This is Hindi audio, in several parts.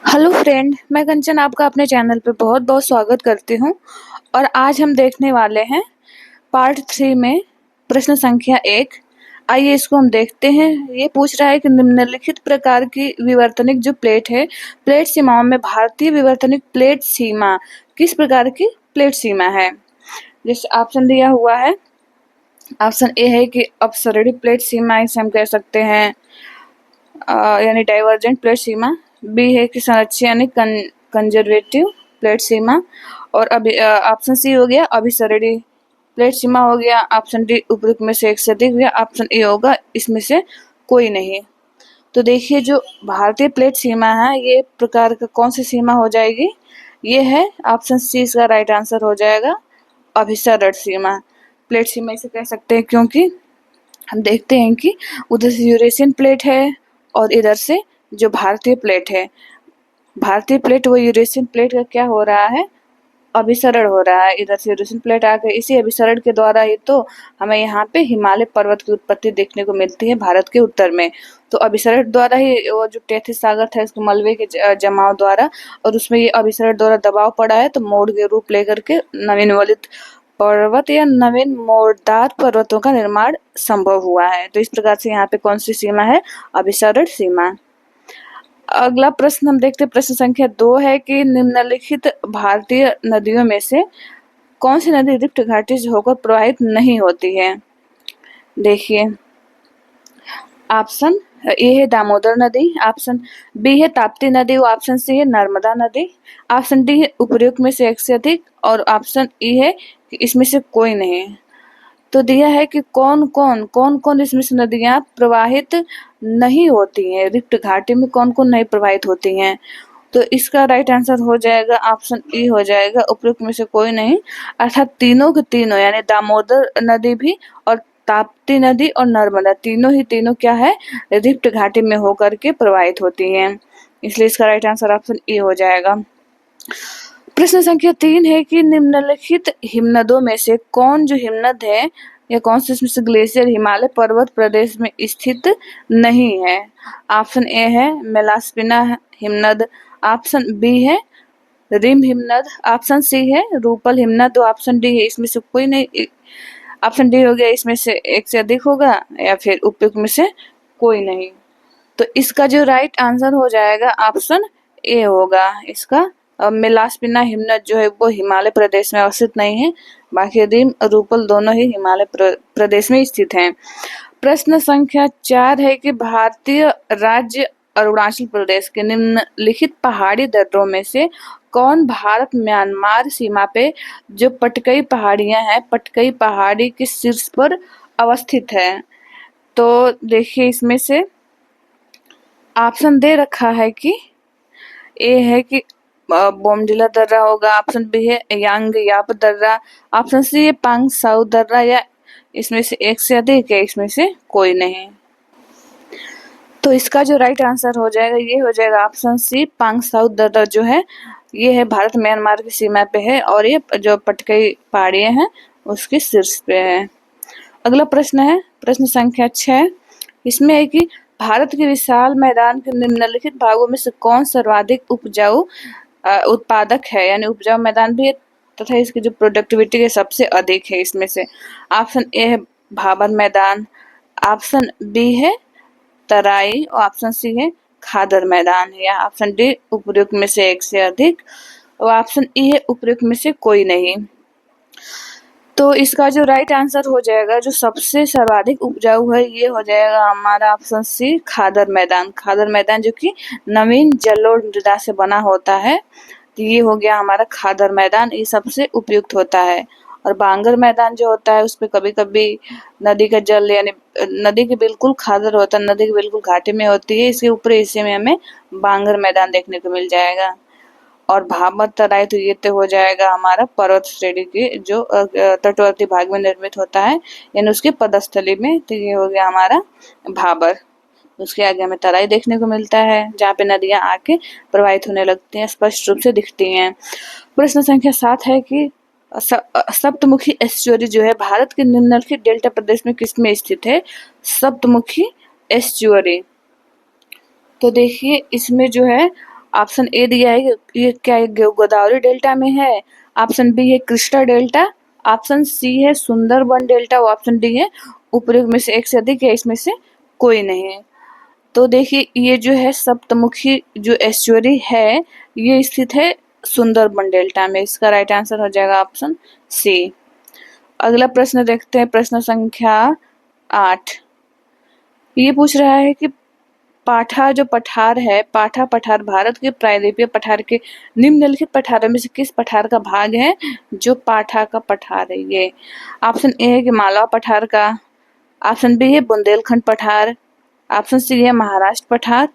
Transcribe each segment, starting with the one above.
हेलो फ्रेंड, मैं कंचन आपका अपने चैनल पे बहुत बहुत स्वागत करती हूँ। और आज हम देखने वाले हैं पार्ट 3 में प्रश्न संख्या 1। आइए इसको हम देखते हैं। ये पूछ रहा है कि निम्नलिखित प्रकार की विवर्तनिक जो प्लेट है, प्लेट सीमाओं में भारतीय विवर्तनिक प्लेट सीमा किस प्रकार की प्लेट सीमा है। जैसे ऑप्शन दिया हुआ है, ऑप्शन ए है कि अपसरणीय प्लेट सीमा, इसे हम कह सकते हैं यानी डाइवर्जेंट प्लेट सीमा। बी है कि संरक्षण यानी कंजर्वेटिव प्लेट सीमा। और अभी ऑप्शन सी हो गया अभिसरणीय प्लेट सीमा हो गया। ऑप्शन डी उपयुक्त में से एक से अधिक, या ऑप्शन ए होगा इसमें से कोई नहीं। तो देखिए, जो भारतीय प्लेट सीमा है ये प्रकार का कौन सी सीमा हो जाएगी, ये है ऑप्शन सी, इसका राइट आंसर हो जाएगा अभिसरण सीमा। प्लेट सीमा इसे कह सकते हैं क्योंकि हम देखते हैं कि उधर से यूरेशियन प्लेट है और इधर से जो भारतीय प्लेट है, भारतीय प्लेट वो यूरेशियन प्लेट का क्या हो रहा है, अभिसरण हो रहा है। इधर से यूरेशियन प्लेट आ गई, इसी अभिसरण के द्वारा ही तो हमें यहाँ पे हिमालय पर्वत की उत्पत्ति देखने को मिलती है भारत के उत्तर में। तो अभिसरण द्वारा ही वो जो तैथिस सागर था इसको मलबे के जमाव द्वारा, और उसमें ये अभिसरण द्वारा दबाव पड़ा है तो मोड़ के रूप लेकर के नवीनवलित पर्वत या नवीन मोड़दार पर्वतों का निर्माण संभव हुआ है। तो इस प्रकार से यहाँ पे कौन सी सीमा है, अभिसरण सीमा। अगला प्रश्न हम देखते हैं, प्रश्न संख्या 2 है कि निम्नलिखित भारतीय नदियों में से कौन सी नदी रिफ्ट घाटी से होकर प्रवाहित नहीं होती है। देखिए, ऑप्शन ए है दामोदर नदी, ऑप्शन बी है ताप्ती नदी, ऑप्शन सी है नर्मदा नदी, ऑप्शन डी है उपयुक्त में से एक से अधिक, और ऑप्शन ई है कि इसमें से कोई नहीं। तो दिया है कि कौन कौन इसमें से नदियां प्रवाहित नहीं होती हैं, रिफ्ट घाटी में कौन कौन नहीं प्रवाहित होती हैं। तो इसका राइट आंसर हो जाएगा ऑप्शन ई हो जाएगा, उपयुक्त में से कोई नहीं। अर्थात तीनों के तीनों यानी दामोदर नदी भी और ताप्ती नदी और नर्मदा तीनों क्या है, रिफ्ट घाटी में होकर के प्रवाहित होती हैं। इसलिए इसका राइट आंसर ऑप्शन ई हो जाएगा। प्रश्न संख्या 3 है कि निम्नलिखित हिमनदों में से कौन जो हिमनद है या कौन से इसमें से ग्लेशियर हिमालय पर्वत प्रदेश में स्थित नहीं है। ऑप्शन ए है मेलास्पिना हिमनद, ऑप्शन बी है रिम हिमनद, ऑप्शन सी है रूपल हिमनद, ऑप्शन डी है इसमें से कोई नहीं। ऑप्शन डी हो गया इसमें से एक से अधिक होगा, या फिर उपयुक्त में से कोई नहीं। तो इसका जो राइट आंसर हो जाएगा ऑप्शन ए होगा। इसका मेलास्पिना हिमनद जो है वो हिमालय प्रदेश में अवस्थित नहीं है, बाकी रिम रूपल दोनों ही हिमालय प्रदेश में स्थित हैं। प्रश्न संख्या 4 है कि भारतीय राज्य अरुणाचल प्रदेश के निम्नलिखित पहाड़ी दर्रों में से कौन भारत म्यांमार सीमा पे जो पटकई पहाड़ियां हैं, पटकई पहाड़ी के शीर्ष पर अवस्थित है। तो देखिए, इसमें से ऑप्शन दे रखा है कि ए है कि बोमडिला दर्रा होगा, ऑप्शन बी है यांग याप दर्रा, ऑप्शन सी है पांग साउ दर्रा, या इसमें से एक से अधिक है, इसमें से कोई नहीं। तो इसका जो राइट आंसर हो जाएगा ये हो जाएगा ऑप्शन सी, पांग साउ दर्रा जो है ये है भारत म्यांमार की सीमा पे है, और ये जो पटकई पहाड़ियां हैं उसके शीर्ष पे है। अगला प्रश्न है प्रश्न संख्या 6। इसमें है कि भारत के विशाल मैदान के निम्नलिखित भागों में से कौन सर्वाधिक उपजाऊ उत्पादक है, यानी उपजाऊ मैदान भी है तथा इसकी जो प्रोडक्टिविटी है सबसे अधिक है। इसमें से ऑप्शन ए है भाबर मैदान, ऑप्शन बी है तराई, और ऑप्शन सी है खादर मैदान, या ऑप्शन डी उपयुक्त में से एक से अधिक, और ऑप्शन ई है उपयुक्त में से कोई नहीं। तो इसका जो राइट आंसर हो जाएगा, जो सबसे सर्वाधिक उपजाऊ है, ये हो जाएगा हमारा ऑप्शन सी खादर मैदान। खादर मैदान जो कि नवीन जलोढ़ मृदा से बना होता है, तो ये हो गया हमारा खादर मैदान, ये सबसे उपयुक्त होता है। और बांगर मैदान जो होता है उस पर कभी कभी नदी का जल यानी नदी के बिल्कुल खादर होता है, नदी के बिल्कुल घाटी में होती है, इसके ऊपरी हिस्से में हमें बांगर मैदान देखने को मिल जाएगा। और भाबर तराई तो ये तो हो जाएगा हमारा पर्वत श्रेणी के जो तटवर्ती भाग में निर्मित होता है, यानी उसके पदस्थली में, तो ये हो गया हमारा भाबर। उसके आगे हमें तराई देखने को मिलता है जहाँ पे नदियां आके प्रवाहित होने लगती हैं, स्पष्ट रूप से दिखती हैं। प्रश्न संख्या 7 है कि सप्तमुखी एस्चुअरी जो है भारत के निम्नलिखित डेल्टा प्रदेश में किसमें स्थित है। सप्तमुखी एस्चुअरी, तो देखिए इसमें जो है ऑप्शन ए दिया है कि ये क्या है, गोदावरी डेल्टा में है। ऑप्शन बी है कृष्णा डेल्टा। ऑप्शन सी है सुंदरबन डेल्टा। ऑप्शन डी है उपयुक्त में से एक से अधिक या इसमें से कोई नहीं है। तो देखिए ये जो है सप्तमुखी जो एस्चुअरी है ये स्थित है सुंदरबन डेल्टा में। इसका राइट आंसर हो जाएगा ऑप्शन सी। अगला प्रश्न देखते हैं, प्रश्न संख्या 8। ये पूछ रहा है कि पाठा जो पठार है, पाठा पठार भारत के प्रायद्वीपीय पठार के निम्नलिखित पठारों में से किस पठार का भाग है जो पाठा का पठार है? ये ऑप्शन ए है कि मालवा पठार का। ऑप्शन बी है बुंदेलखंड पठार। ऑप्शन सी है महाराष्ट्र पठार।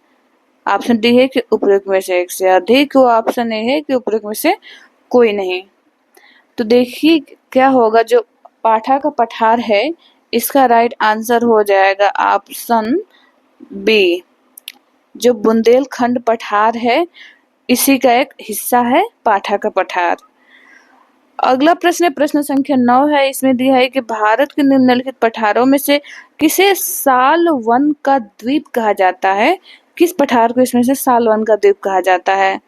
ऑप्शन डी है कि उपयुक्त में से एक से अधिक। ऑप्शन ए है कि उपयुक्त में से कोई नहीं। तो देखिए क्या होगा, जो पाठा का पठार है इसका राइट आंसर हो जाएगा ऑप्शन बी। जो बुंदेलखंड पठार है इसी का एक हिस्सा है पाठा का पठार। अगला प्रश्न है प्रश्न संख्या 9 है। इसमें दिया है कि भारत के निम्नलिखित पठारों में से किसे साल वन का द्वीप कहा जाता है? किस पठार को इसमें से साल वन का द्वीप कहा जाता है?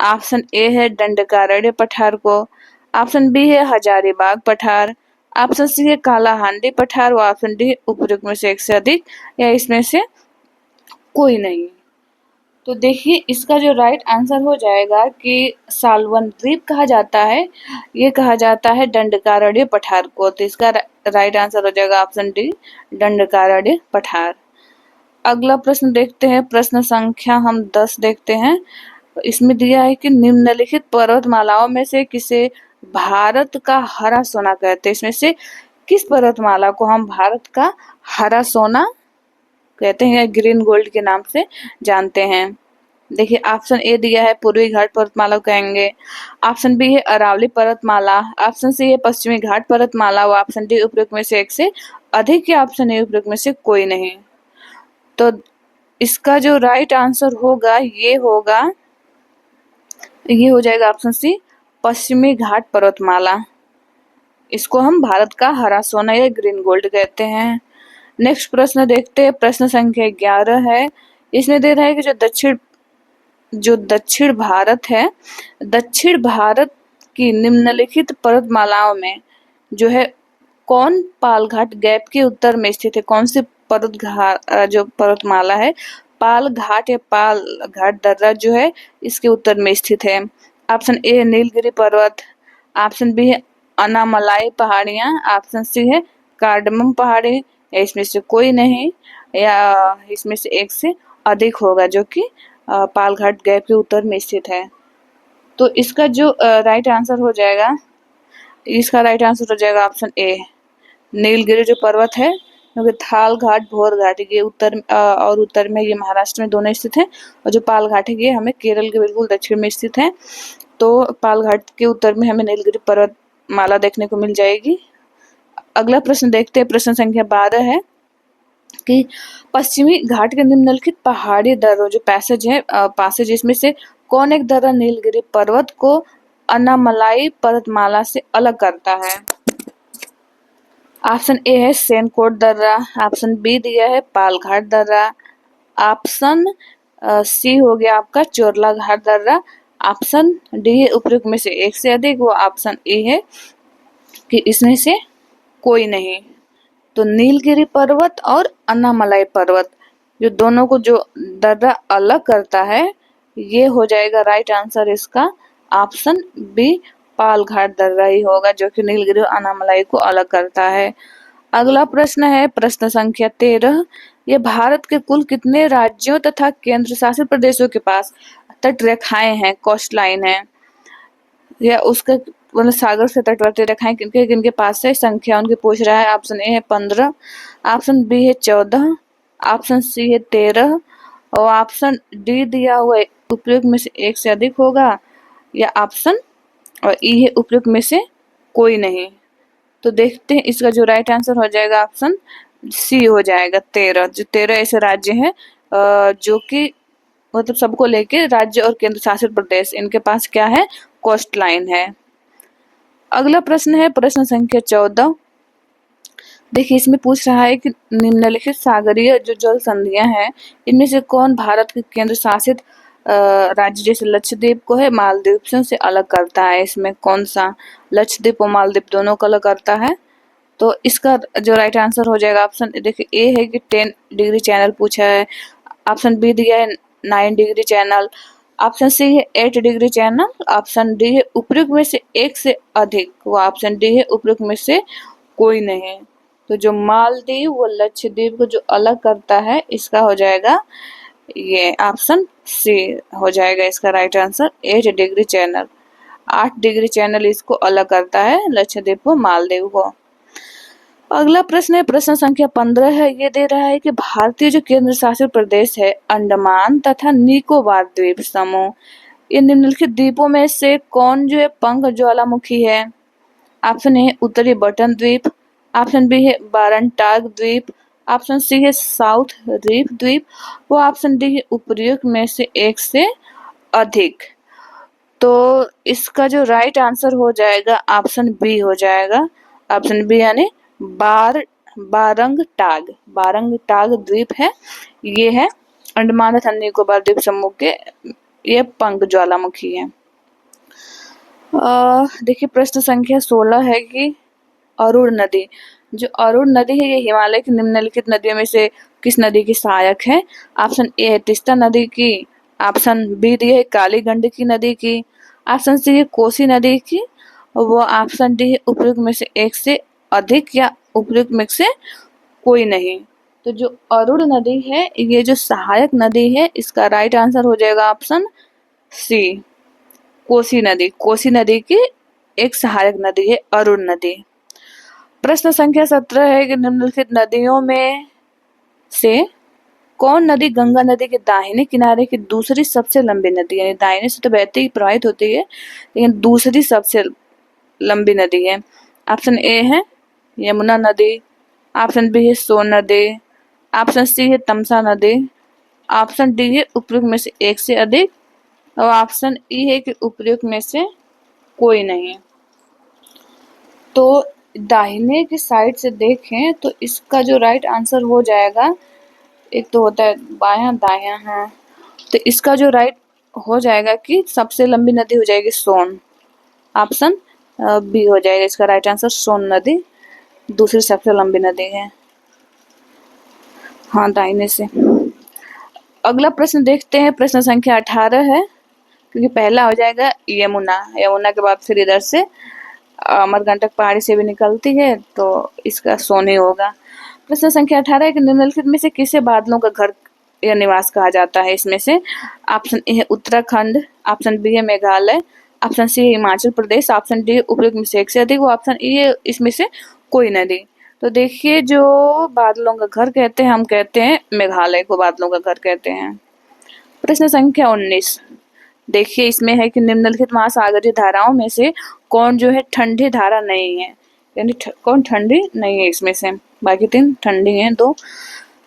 ऑप्शन ए है दंडकारण्य पठार को। ऑप्शन बी है हजारीबाग पठार। ऑप्शन सी है कालाहांडी पठार। ऑप्शन डी उपयुक्त में से एक से अधिक या इसमें से कोई नहीं। तो देखिए इसका जो राइट आंसर हो जाएगा कि सालवन द्वीप कहा जाता है, ये कहा जाता है दंडकारण्य पठार को। तो इसका राइट आंसर हो जाएगा ऑप्शन डी दंडकारण्य पठार। अगला प्रश्न देखते हैं, प्रश्न संख्या हम 10 देखते हैं। इसमें दिया है कि निम्नलिखित पर्वतमालाओं में से किसे भारत का हरा सोना कहते हैं? इसमें से किस पर्वतमाला को हम भारत का हरा सोना कहते हैं, ग्रीन गोल्ड के नाम से जानते हैं? देखिए ऑप्शन ए दिया है पूर्वी घाट पर्वतमाला कहेंगे। ऑप्शन बी है अरावली पर्वतमाला। ऑप्शन सी है पश्चिमी घाट पर्वतमाला। और ऑप्शन डी उपयुक्त में से एक से अधिक या ऑप्शन ए उपयुक्त में से कोई नहीं। तो इसका जो राइट आंसर होगा ये हो जाएगा ऑप्शन सी पश्चिमी घाट पर्वतमाला। इसको हम भारत का हरा सोना या ग्रीन गोल्ड कहते हैं। नेक्स्ट प्रश्न देखते हैं, प्रश्न संख्या 11 है। इसमें दे रहा है कि जो दक्षिण भारत है, दक्षिण भारत की निम्नलिखित पर्वतमालाओं में जो है कौन पालघाट गैप के उत्तर में स्थित है? कौन सी जो पर्वतमाला है पाल घाट या पाल घाट दर्रा जो है इसके उत्तर में स्थित है? ऑप्शन ए नीलगिरी पर्वत। ऑप्शन बी है अनामलाई पहाड़ियां। ऑप्शन सी है कार्डमम पहाड़ी या इसमें से कोई नहीं या इसमें से एक से अधिक होगा जो कि पालघाट गैप के उत्तर में स्थित है। तो इसका जो राइट आंसर हो जाएगा, इसका राइट आंसर हो जाएगा ऑप्शन ए नीलगिरी जो पर्वत है, क्योंकि थाल घाट भोर घाट ये उत्तर में ये महाराष्ट्र में दोनों स्थित है। और जो पाल घाट है ये हमें केरल के बिल्कुल दक्षिण में स्थित है। तो पाल घाट के उत्तर में हमें नीलगिरी पर्वत माला देखने को मिल जाएगी। अगला प्रश्न देखते हैं, प्रश्न संख्या 12 है कि पश्चिमी घाट के निम्नलिखित पहाड़ी दर्रों जो पैसेज इसमें से कौन एक दर्रा नीलगिरी पर्वत को अनामलाई पर्वतमाला से अलग करता है? ऑप्शन ए है सेनकोट दर्रा। ऑप्शन बी दिया है पालघाट दर्रा। ऑप्शन सी हो गया आपका चोरला घाट दर्रा। ऑप्शन डी है उपयुक्त में से एक से अधिक। वो ऑप्शन ए है कि इसमें से कोई नहीं। तो नीलगिरी पर्वत और अन्नामलाई पर्वत जो दोनों को जो दर्रा अलग करता है ये हो जाएगा राइट आंसर इसका ऑप्शन बी पालघाट दर्रा ही होगा जो कि नीलगिरी और अन्नामलाई को अलग करता है। अगला प्रश्न है प्रश्न संख्या 13। ये भारत के कुल कितने राज्यों तथा केंद्र शासित प्रदेशों के पास तट रेखाएं हैं, कोस्ट लाइन है, या उसका मतलब सागर से तटवर्ती रेखाएं किनके पास है? संख्या उनकी पूछ रहा है। ऑप्शन ए है 15। ऑप्शन बी है 14। ऑप्शन सी है 13 और ऑप्शन डी दिया हुआ उपयुक्त में से एक से अधिक होगा या ऑप्शन और ई है उपयुक्त में से कोई नहीं। तो देखते हैं इसका जो राइट आंसर हो जाएगा ऑप्शन सी हो जाएगा 13। जो 13 ऐसे राज्य हैं जो कि मतलब सबको लेके राज्य और केंद्र शासित प्रदेश इनके पास क्या है? कोस्ट लाइन है। अगला प्रश्न है प्रश्न संख्या 14। देखिए इसमें पूछ रहा है कि निम्नलिखित सागरीय जो जल संधियां हैं इनमें से कौन भारत के केंद्र शासित राज्य जैसे लक्षद्वीप को है मालदीव से अलग करता है। इसमें कौन सा? लक्षद्वीप और मालदीव दोनों को अलग करता है। तो इसका जो राइट आंसर हो जाएगा ऑप्शन देखिए ए है कि 10 डिग्री चैनल पूछा है। ऑप्शन बी दिया है 9 डिग्री चैनल। ऑप्शन सी है 8 डिग्री चैनल। ऑप्शन डी है उपयुक्त में से एक से अधिक। वो ऑप्शन डी है उपयुक्त में से कोई नहीं। तो जो मालदीव व लक्षद्वीप को जो अलग करता है इसका हो जाएगा ये ऑप्शन सी हो जाएगा इसका right answer 8 degree channel. 8 degree channel इसको अलग करता है लक्षद्वीप को मालदीव को। अगला प्रश्न है प्रश्न संख्या 15 है। ये दे रहा है कि भारतीय जो केंद्र शासित प्रदेश है अंडमान तथा निकोबार द्वीप समूह, ये निम्नलिखित द्वीपों में से कौन जो है पंख ज्वालामुखी है? ऑप्शन ए उत्तरी बटन द्वीप। ऑप्शन बी है बारनटाग द्वीप। ऑप्शन सी है साउथ रीफ द्वीप। वो ऑप्शन डी है उपयुक्त में से एक से अधिक। तो इसका जो राइट आंसर हो जाएगा ऑप्शन बी हो जाएगा। ऑप्शन बी यानी बारंगटाग द्वीप है। ये है अंडमान तथा निकोबार द्वीप समूह के ये पंख ज्वालामुखी है। देखिए प्रश्न संख्या 16 है कि अरुण नदी, जो अरुण नदी है ये हिमालय की निम्नलिखित नदियों में से किस नदी की सहायक है? ऑप्शन ए है तीस्ता नदी की। ऑप्शन बी दी है काली गंडकी नदी की। ऑप्शन सी है कोसी नदी की। वो ऑप्शन डी है उपयुक्त में से एक से अधिक या उपयुक्त में से कोई नहीं। तो जो अरुण नदी है ये जो सहायक नदी है इसका राइट आंसर हो जाएगा ऑप्शन सी कोसी नदी। कोसी नदी की एक सहायक नदी है अरुण नदी। प्रश्न संख्या 17 है कि निम्नलिखित नदियों में से कौन नदी गंगा नदी के दाहिने किनारे की दूसरी सबसे लंबी नदी है? दाहिने से तो बहती ही प्रवाहित होती है लेकिन दूसरी सबसे लंबी नदी है। ऑप्शन ए है यमुना नदी। ऑप्शन बी है सोन नदी। ऑप्शन सी है तमसा नदी। ऑप्शन डी है उपयुक्त में से एक से अधिक। और ऑप्शन ई है कि उपयुक्त में से कोई नहीं। तो दाहिने की साइड से देखें तो इसका जो राइट आंसर हो जाएगा, एक तो होता है बायां दायां है, तो इसका जो राइट हो जाएगा कि सबसे लंबी नदी हो जाएगी सोन। ऑप्शन बी हो जाएगा इसका राइट आंसर सोन नदी दूसरी सबसे लंबी नदी है। हाँ दाहिने से। अगला प्रश्न देखते हैं प्रश्न संख्या 18 है क्योंकि पहला हो जाएगा यमुना। यमुना के बाद फिर इधर से अमरकंटक पहाड़ी से भी निकलती है तो इसका सोन ही होगा। प्रश्न संख्या 18 है कि निम्नलिखित में से किसे बादलों का घर या निवास कहा जाता है? इसमें से ऑप्शन ए है उत्तराखंड। ऑप्शन बी है मेघालय। ऑप्शन सी है हिमाचल प्रदेश। ऑप्शन डी उपयुक्त में से एक से अधिक। वो ऑप्शन ई है इसमें से कोई नदी। तो देखिए जो बादलों का घर कहते हैं हम कहते हैं मेघालय को बादलों का घर कहते हैं। प्रश्न संख्या 19 देखिए इसमें है कि निम्नलिखित महासागरीय धाराओं में से कौन जो है ठंडी धारा नहीं है, यानी कौन ठंडी नहीं है इसमें से, बाकी 3 ठंडी हैं 2।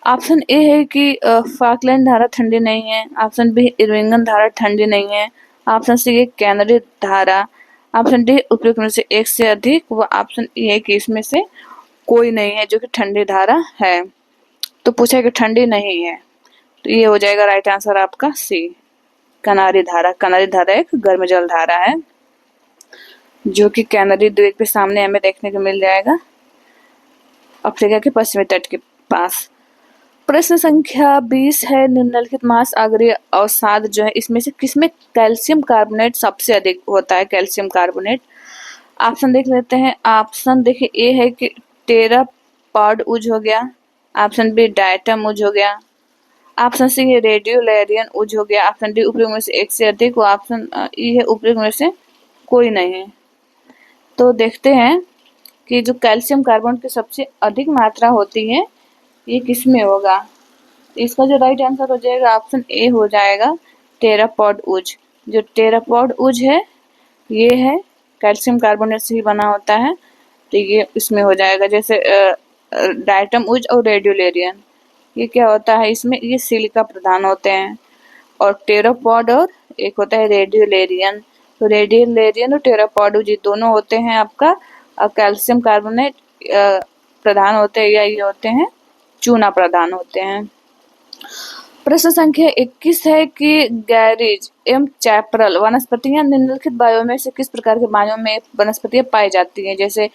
ऑप्शन ए है कि फाकलैंड धारा ठंडी नहीं है। ऑप्शन बी इरविंगन धारा ठंडी नहीं है। ऑप्शन सी है कैनरी धारा। ऑप्शन डी उपयुक्त में से एक से अधिक। व ऑप्शन ई है कि इसमें से कोई नहीं है जो कि ठंडी धारा है। तो पूछा कि ठंडी नहीं है तो ये हो जाएगा राइट आंसर आपका सी कनारी धारा। कनारी धारा एक गर्म जल धारा है जो कि कैनरी द्वीप के सामने हमें देखने को मिल जाएगा अफ्रीका के पश्चिमी तट के पास। प्रश्न संख्या 20 है निम्नलिखित महासागरीय अवसाद जो है इसमें से किसमें कैल्शियम कार्बोनेट सबसे अधिक होता है? Calcium carbonate. ऑप्शन देख लेते हैं। ऑप्शन देखिए ए है कि टेरापॉड उज हो गया। ऑप्शन बी डायटम उज हो गया। ऑप्शन सी है रेडियोलैरियन उज हो गया। ऑप्शन डी उपयुक्त में से एक से अधिक। ऑप्शन ई है उपयुक्त में से कोई नहीं है। तो देखते हैं कि जो कैल्शियम कार्बोनेट की सबसे अधिक मात्रा होती है ये किसमें होगा। इसका जो राइट आंसर हो जाएगा ऑप्शन ए हो जाएगा टेरापॉड उज। जो टेरापॉड उज है ये है कैल्शियम कार्बोनेट से ही बना होता है तो ये इसमें हो जाएगा। जैसे डायटम उज और रेडियोलैरियन ये क्या होता है इसमें ये सिलिका प्रधान होते हैं और टेरापॉड और एक होता है रेडियोलैरियन। तो रेडियोलैरियन और टेरापॉड ये दोनों होते हैं आपका कैल्शियम कार्बोनेट प्रधान होते हैं या ये होते हैं चूना प्रधान होते हैं। प्रश्न संख्या 21 है कि गैरीज एवं चैपरल वनस्पतियां निम्नलिखित बायोम में से किस प्रकार के बायोम में वनस्पतियां पाई जाती हैं। जैसे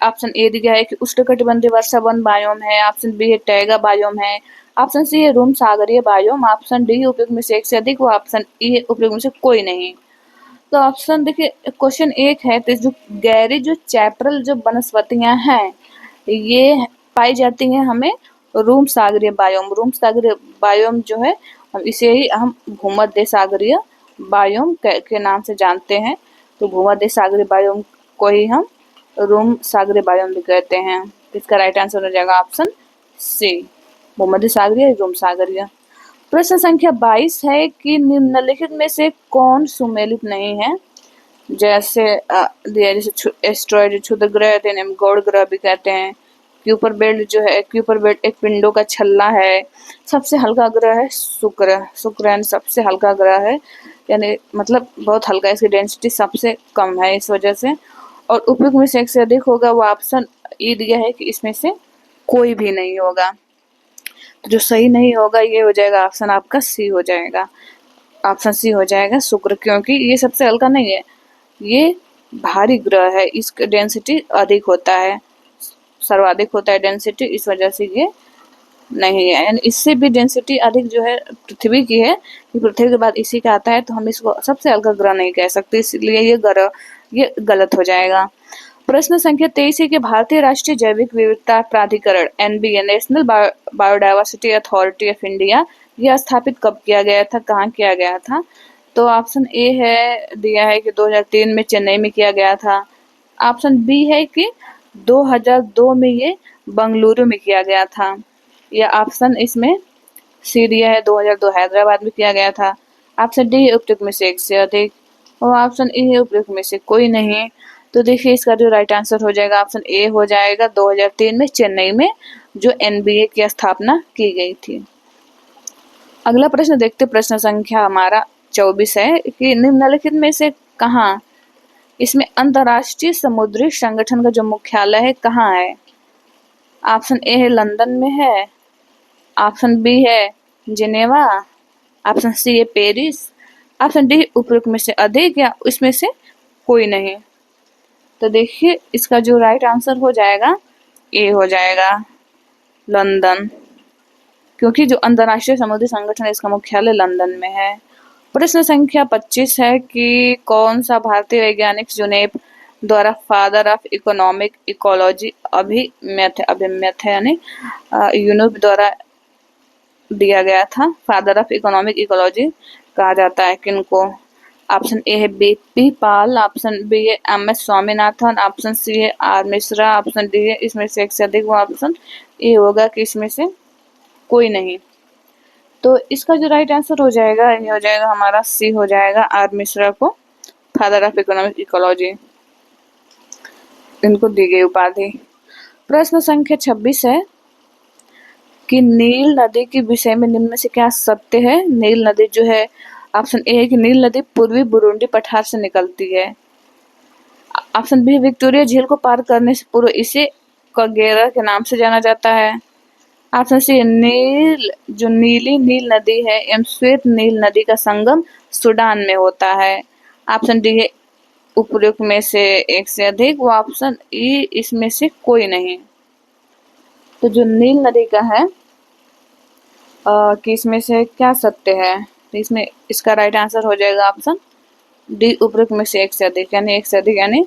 ऑप्शन ए दिया है कि उष्णकटिबंधीय वर्षा वन बायोम है, ऑप्शन बी है टैगा बायोम है, ऑप्शन सी है रूम सागरीय बायोम, ऑप्शन डी उपयुक्त में से एक से अधिक, व ऑप्शन ई है उपयुक्त में से कोई नहीं। तो ऑप्शन देखिए, क्वेश्चन एक है तो जो गैरी जो चैपरल जो वनस्पतियां हैं ये पाई जाती हैं हमें रूम सागरीय बायोम। रूम सागरीय बायोम जो है हम इसे ही हम भूमध्य सागरीय बायोम के नाम से जानते हैं। तो भूमध्य सागरीय बायोम को ही हम रूम सागरीय बायोम भी कहते हैं। इसका राइट आंसर हो जाएगा ऑप्शन सी, भूमध्य सागरीय रूम सागरीय। प्रश्न संख्या 22 है कि निम्नलिखित में से कौन सुमेलित नहीं है। जैसे एस्ट्रॉयड क्षुद्र ग्रह गौड़ ग्रह भी कहते हैं। क्यूपर बेल्ट जो है, क्यूपर बेल्ट एक पिंडों का छल्ला है। सबसे हल्का ग्रह है शुक्र, शुक्र यानी सबसे हल्का ग्रह है, यानी मतलब बहुत हल्का, इसकी डेंसिटी सबसे कम है इस वजह से। और उपयुक्त में से एक से अधिक होगा, वो ऑप्शन ई दिया है कि इसमें से कोई भी नहीं होगा। तो जो सही नहीं होगा ये हो जाएगा ऑप्शन आपका सी हो जाएगा, ऑप्शन सी हो जाएगा शुक्र, क्योंकि ये सबसे हल्का नहीं है, ये भारी ग्रह है, इसका डेंसिटी अधिक होता है, सर्वाधिक होता है डेंसिटी, इस वजह से ये नहीं है। यानी इससे भी डेंसिटी अधिक जो है पृथ्वी की है, पृथ्वी के बाद इसी का आता है, तो हम इसको सबसे हल्का ग्रह नहीं कह सकते, इसलिए ये ग्रह ये गलत हो जाएगा। प्रश्न संख्या 23 है कि भारतीय राष्ट्रीय जैविक विविधता प्राधिकरण NBA national biodiversity authority of India यह स्थापित कब किया गया था, कहाँ किया गया था। तो ऑप्शन ए है दिया है कि 2003 में चेन्नई में किया गया था, ऑप्शन बी है कि 2002 में ये बंगलुरु में किया गया था, या ऑप्शन इसमें सी दिया है 2002 हैदराबाद में किया गया था, ऑप्शन डी है उपयुक्त में से एक से अधिक, और ऑप्शन ई है उपयुक्त में से कोई नहीं। तो देखिए इसका जो राइट आंसर हो जाएगा ऑप्शन ए हो जाएगा, 2003 में चेन्नई में जो एनबीए की स्थापना की गई थी। अगला प्रश्न देखते, प्रश्न संख्या हमारा 24 है कि निम्नलिखित में से कहाँ, इसमें अंतर्राष्ट्रीय समुद्री संगठन का जो मुख्यालय है कहाँ है। ऑप्शन ए है लंदन में है, ऑप्शन बी है जिनेवा, ऑप्शन सी है पेरिस, ऑप्शन डी उपयुक्त में से अधिक, या इसमें से कोई नहीं। तो देखिए इसका जो राइट आंसर हो जाएगा ए हो जाएगा लंदन, क्योंकि जो अंतर्राष्ट्रीय समुद्री संगठन है इसका मुख्यालय लंदन में है। प्रश्न संख्या 25 है कि कौन सा भारतीय वैज्ञानिक जुनेप द्वारा फादर ऑफ इकोनॉमिक इकोलॉजी अभिमत है, यानी यूनेप द्वारा दिया गया था, फादर ऑफ इकोनॉमिक इकोलॉजी कहा जाता है किनको। ऑप्शन ए है बीपी पाल, ऑप्शन बी है एमएस स्वामीनाथन, ऑप्शन सी है आर मिश्रा, ऑप्शन डी है इसमें से एक से अधिक, वो ऑप्शन ए होगा कि इसमें से कोई नहीं। तो इसका जो राइट आंसर हो जाएगा ये हो जाएगा हमारा सी हो जाएगा, आर मिश्रा को फादर ऑफ इकोनॉमिक इकोलॉजी इनको दी गई उपाधि। प्रश्न संख्या 26 है कि नील नदी के विषय में निम्न में से क्या सत्य है। नील नदी जो है, ऑप्शन ए है कि नील नदी पूर्वी बुरुंडी पठार से निकलती है, ऑप्शन बी विक्टोरिया झील को पार करने से पूर्व इसे कगेरा के नाम से जाना जाता है, ऑप्शन सी नील जो नीली नील नदी है एवं श्वेत नील नदी का संगम सूडान में होता है, ऑप्शन डी है उपयुक्त में से एक से अधिक, वो ऑप्शन ई इसमें से कोई नहीं। तो जो नील नदी का है कि इसमें से क्या सत्य है, तो इसमें इसका राइट आंसर हो जाएगा ऑप्शन डी उपयुक्त में से एक से अधिक, यानी एक से अधिक, यानी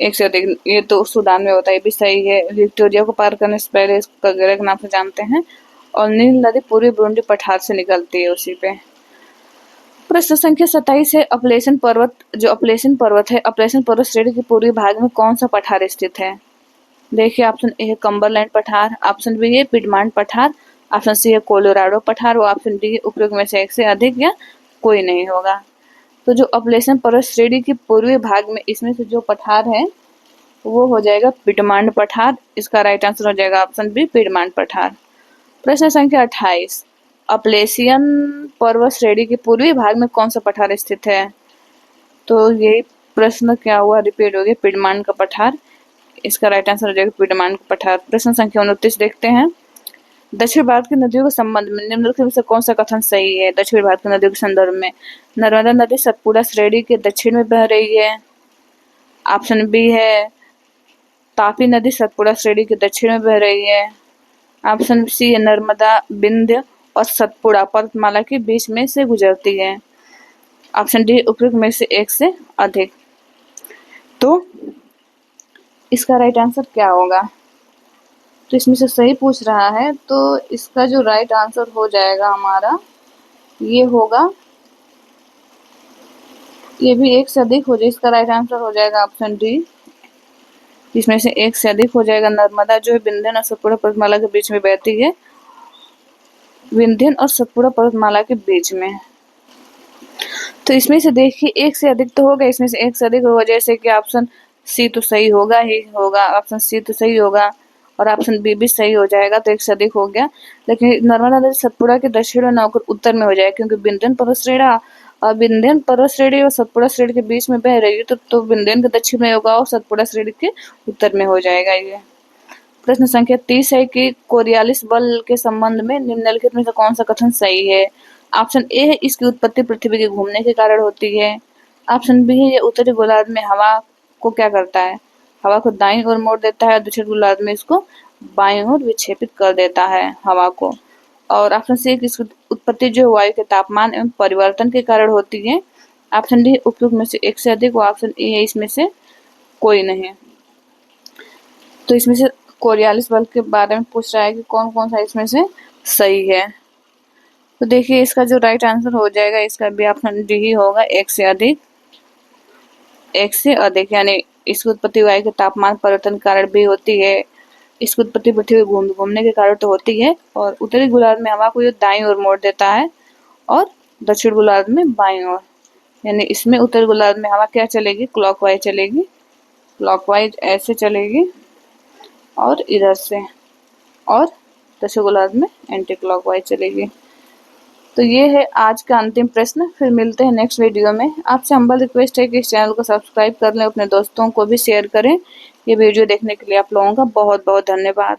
एक से अधिक, ये तो सूडान में होता है, ये भी सही है। विक्टोरिया को पार करने से पहले इसको कगेरा के नाम से जानते हैं, और नील नदी पूर्वी बुरुंडी पठार से निकलती है उसी पे। प्रश्न संख्या 27 है अपलेशन पर्वत, जो अपलेशन पर्वत है, अपलेशन पर्वत श्रेणी के पूर्वी भाग में कौन सा पठार स्थित है। देखिए ऑप्शन ए है कम्बरलैंड पठार, ऑप्शन बी है पिडमांट पठार, ऑप्शन सी है कोलोराडो पठार, और ऑप्शन डी है उपयुक्त में से एक से अधिक, या कोई नहीं होगा। तो जो अपलेशन पर्वत श्रेणी के पूर्वी भाग में इसमें से जो पठार है वो हो जाएगा पिडमांट पठार, इसका राइट आंसर हो जाएगा ऑप्शन बी पिडमांट पठार। प्रश्न संख्या 28 अपलेशियन पर्वत श्रेणी के पूर्वी भाग में कौन सा पठार स्थित है। तो ये प्रश्न क्या हुआ, रिपीट हो गया, पिडमांट का पठार, इसका राइट आंसर हो जाएगा पिडमांट का पठार। प्रश्न संख्या 29 देखते हैं दक्षिण भारत की नदियों के संबंध में निम्नलिखित में से कौन सा कथन सही है? दक्षिण भारत की नदियों के संदर्भ में नर्मदा नदी सतपुड़ा श्रेणी के दक्षिण में बह रही है। ऑप्शन बी है तापी नदी सतपुड़ा श्रेणी के दक्षिण में बह रही है। ऑप्शन सी है नर्मदा विंध्य और सतपुड़ा पर्वतमाला के बीच में से गुजरती है। ऑप्शन डी उपयुक्त में से एक से अधिक। तो इसका राइट आंसर क्या होगा? तो इसमें से सही पूछ रहा है, तो इसका जो राइट आंसर हो जाएगा हमारा ये होगा, ये भी एक से अधिक हो जाए। इसका राइट आंसर हो जाएगा ऑप्शन डी, इसमें से एक से अधिक हो जाएगा। नर्मदा जो है विंध्यन और सतपुड़ा पर्वतमाला के बीच में बहती है, विंध्यन और सतपुड़ा पर्वतमाला के बीच में। तो इसमें से देखिए एक से अधिक तो होगा, इसमें से एक से अधिक होगा, जैसे कि ऑप्शन सी तो सही होगा ही होगा, ऑप्शन सी तो सही होगा और ऑप्शन बी भी सही हो जाएगा, तो एक से अधिक हो गया। लेकिन नर्मदा नदी सतपुड़ा के दक्षिण में न होकर उत्तर में हो जाएगा, क्योंकि विंध्यन पर्वत श्रेणी और सतपुड़ा श्रेणी के बीच में बह रही है, तो विंध्यन के दक्षिण में होगा और सतपुड़ा श्रेणी के उत्तर में हो जाएगा। ये प्रश्न संख्या 30 है कि कोरियालिस बल के संबंध में निम्नलिखित में से कौन सा कथन सही है? ऑप्शन ए है इसकी उत्पत्ति पृथ्वी के घूमने के कारण होती है। ऑप्शन बी है ये उत्तरी गोलार्ध में हवा को क्या करता है? हवा को दाईं ओर मोड़ देता है और दक्षिण गोलार्ध में इसको बाईं ओर विक्षेपित कर देता है हवा को। और ऑप्शन सी की इसकी उत्पत्ति जो वायु के तापमान एवं परिवर्तन के कारण होती है। ऑप्शन डी उपयुक्त में से एक से अधिक और ऑप्शन ए है इसमें से कोई नहीं। तो इसमें से कोरियालिस बल के बारे में पूछ रहा है कि कौन कौन सा इसमें से सही है। तो देखिए इसका जो राइट आंसर हो जाएगा, इसका भी ऑप्शन डी ही होगा, एक से अधिक। एक से अधिक यानी इसकी उत्पत्ति वायु के तापमान परिवर्तन के कारण भी होती है, इसकी उत्पत्ति पृथ्वी घूमने के कारण तो होती है, और उत्तरी गोलार्ध में हवा को ये दाईं ओर मोड़ देता है और दक्षिण गोलार्ध में बाईं ओर, यानी इसमें उत्तरी गोलार्ध में हवा क्या चलेगी? क्लॉकवाइज चलेगी, क्लॉकवाइज ऐसे चलेगी और इधर से, और दक्षिण गोलार्ध में एंटी क्लॉकवाइज चलेगी। तो ये है आज का अंतिम प्रश्न। फिर मिलते हैं नेक्स्ट वीडियो में। आपसे हम्बल रिक्वेस्ट है कि इस चैनल को सब्सक्राइब कर लें, अपने दोस्तों को भी शेयर करें। ये वीडियो देखने के लिए आप लोगों का बहुत बहुत धन्यवाद।